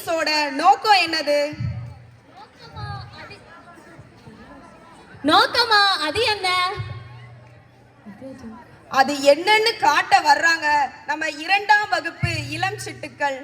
மீன்ஸோட நோக்கம் என்னது? நோக்கமா? அது என்ன? அது என்னன்னு காட்ட வர்றாங்க நம்ம 2ஆம் வகுப்பு இளம் சிட்டுக்கள்.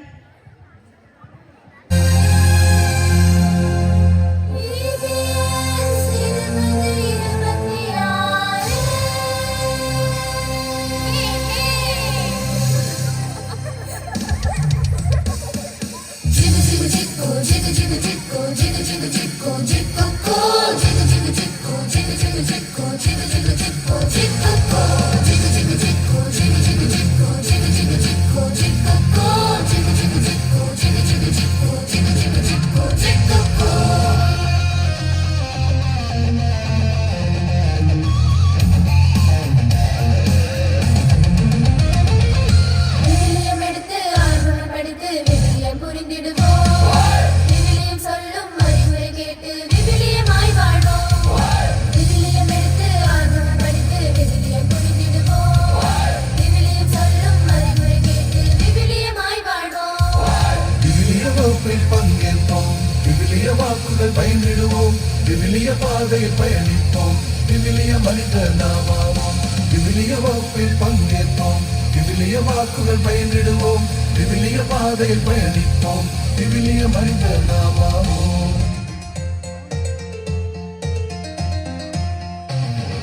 பயனிடுவோம் விவிலிய பாதையில் பயணிப்போம் விவிலிய மனிதர் நாமாவோம் விவிலிய வகுப்பில் பங்கேற்போம் விவிலிய வாக்குகள் பயனிடுவோம் விவிலிய பாதையில் பயணிப்போம் விவிலிய மனிதர் நாமாவோம்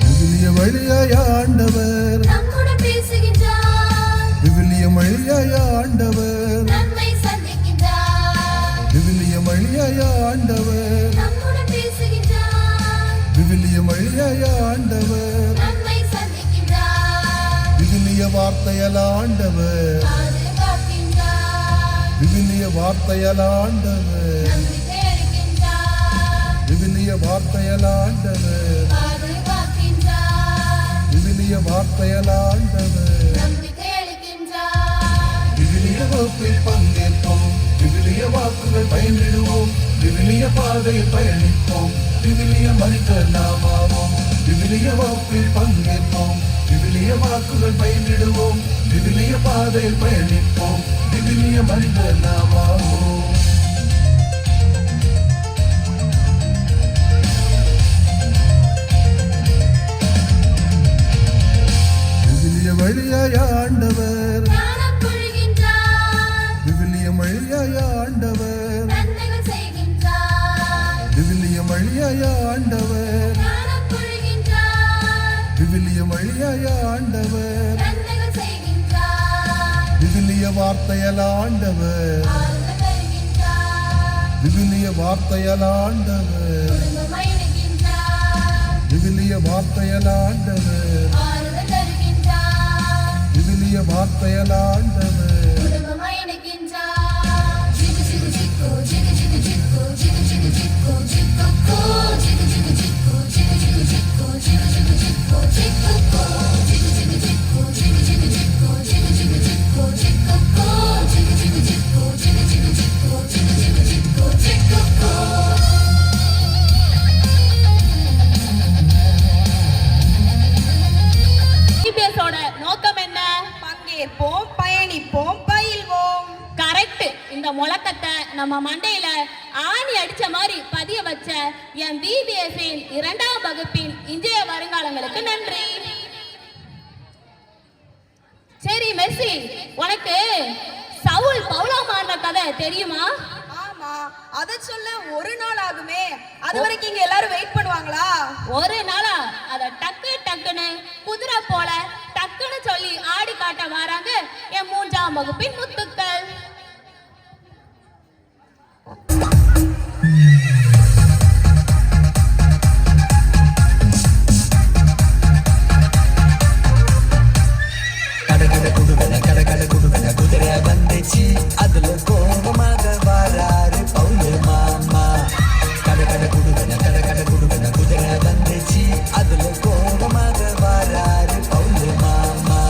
விவிலிய வழியாய் ஆண்டவர் நம்முடன் பேசுகின்றார் விவிலிய வழியாய் ஆண்டவர் நம்மை சந்திக்கின்றார் விவிலிய வழியாய் ஆண்டவர் நம்முடன் பேசுகின்றார் விவிலிய வழியாய் ஆண்டவர் நம்மை சந்திக்கின்றார் விவிலிய வார்த்தையால் ஆண்டவர் பாதுகாக்கின்றார் விவிலிய வார்த்தையால் ஆண்டவர் நம்பிக்கை அளிக்கின்றார் விவிலிய வார்த்தையால் ஆண்டவர் பாதுகாக்கின்றார் விவிலிய வார்த்தையால் ஆண்டவர் நம்பிக்கை அளிக்கின்றார் விவிலிய வகுப்பில் பங்கேற்போம் விவிலிய வாக்குகள் பயனிடுவோம் விவிலிய பாதையில் பயணிப்போம் விவிலிய மனிதர் நாமாவோம் விவிலிய வகுப்பில் பங்கேற்போம் விவிலிய வாக்குகள் பயனிடுவோம் விவிலிய பாதையில் பயணிப்போம் விவிலிய மனிதர் நாமாவோம் விவிலிய வழியாய் ஆண்டவர் ஞானம் பொழிகின்றார் விவிலிய வழியாய் ஆண்டவர் நன்மைகள் செய்கின்றார் விவிலிய வழியாய் ஆண்டவர் ஞானம் பொழிகின்றார் விவிலிய வழியாய் ஆண்டவர் நன்மைகள் செய்கின்றார் விவிலிய வார்த்தையால் ஆண்டவர் ஆறுதல் தருகின்றார் விவிலிய வார்த்தையால் ஆண்டவர் குடும்பம் இணைக்கின்றார் விவிலிய வார்த்தையால் ஆண்டவர் ஆறுதல் தருகின்றார் விவிலிய வார்த்தையால் ஆண்டவர் குடும்பம் இணைக்கின்றார் ஜிகு ஜிகு ஜிகு ஜிகு ஜிகு ஜிகு ஜிகு ஜிகு ஜிகு ஜிகு கோ ஜிகு ஜிகு ஜிகு ஜிகு ஜிகு ஜிகு ஜிகு ஜிகு ஜிகு ஜிகு கோ ஜிகு ஜிகு ஜிகு ஜிகு ஜிகு ஜிகு ஜிகு ஜிகு ஜிகு ஜிகு கோ ஜிகு ஜிகு ஜிகு ஜிகு ஜிகு ஜிகு ஜிகு ஜிகு ஜிகு ஜிகு கோ டிபிஎஸோட நோக்கம் என்ன? பங்கேற்போம், பயணிப்போம், பயில்வோம். கரெக்ட். இந்த முழக்கத்தை நம்ம மண்டையில ஆணி அடிச்ச மாதிரி பதிய வச்ச என் பிபிஎஸ்இன் 2ஆம் வகுப்பின் இன்றைய வருங்காலங்களுக்கு நன்றி. சரி மெர்சி, உனக்கு சவுல் பவுலா மாறின கதை தெரியுமா? ஆமா, அத சொல்ல ஒரு நாள் ஆகுமே. அது வரைக்கும் இங்க எல்லாரும் வெயிட் பண்ணுவாங்களா? ஒரு நாளா? அத டக்கு டக்குன்னு குதிரை போல டக்குன்னு சொல்லி ஆடி காட்ட வராங்க என் 3ஆம் வகுப்பின் முத்துக்கள். குதிரை வந்துச்சு அதுல கோபமாக வராரு பவுலு மாமா. கடை குடுகன குதிரை வந்துச்சு அதுல கோபமாக வராரு பவுலு மாமா.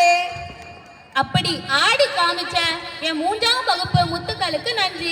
முத்துக்களே. அப்படி ஆடி காமிச்ச என் 3ஆம் வகுப்பு முத்துக்களுக்கு நன்றி.